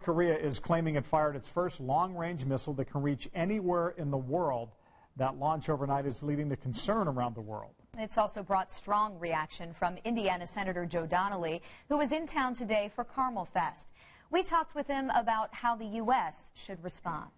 Korea is claiming it fired its first long-range missile that can reach anywhere in the world. That launch overnight is leading to concern around the world. It's also brought strong reaction from Indiana Senator Joe Donnelly, who was in town today for Carmel Fest. We talked with him about how the U.S. should respond.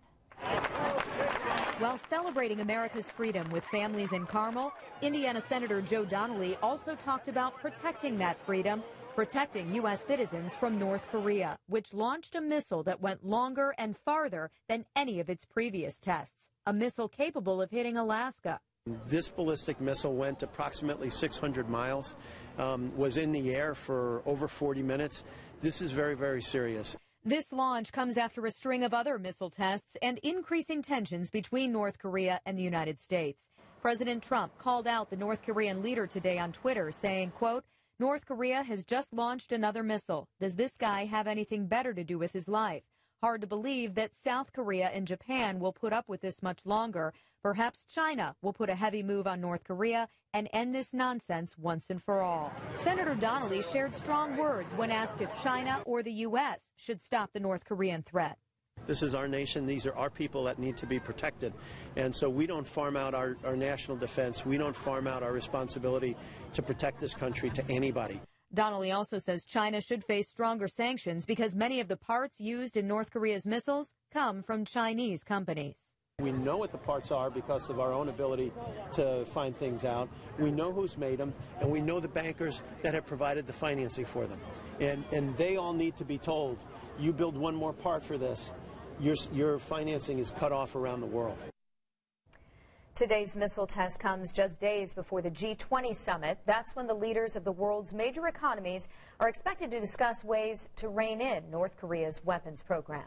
While celebrating America's freedom with families in Carmel, Indiana Senator Joe Donnelly also talked about protecting that freedom, protecting U.S. citizens from North Korea, which launched a missile that went longer and farther than any of its previous tests, a missile capable of hitting Alaska. This ballistic missile went approximately 600 miles, was in the air for over 40 minutes. This is very, very serious. This launch comes after a string of other missile tests and increasing tensions between North Korea and the United States. President Trump called out the North Korean leader today on Twitter, saying, quote, "North Korea has just launched another missile. Does this guy have anything better to do with his life? Hard to believe that South Korea and Japan will put up with this much longer. Perhaps China will put a heavy move on North Korea and end this nonsense once and for all." Senator Donnelly shared strong words when asked if China or the U.S. should stop the North Korean threat. This is our nation. These are our people that need to be protected. And so we don't farm out our national defense. We don't farm out our responsibility to protect this country to anybody. Donnelly also says China should face stronger sanctions because many of the parts used in North Korea's missiles come from Chinese companies. We know what the parts are because of our own ability to find things out. We know who's made them, and we know the bankers that have provided the financing for them. And they all need to be told, you build one more part for this, your financing is cut off around the world. Today's missile test comes just days before the G20 summit. That's when the leaders of the world's major economies are expected to discuss ways to rein in North Korea's weapons program.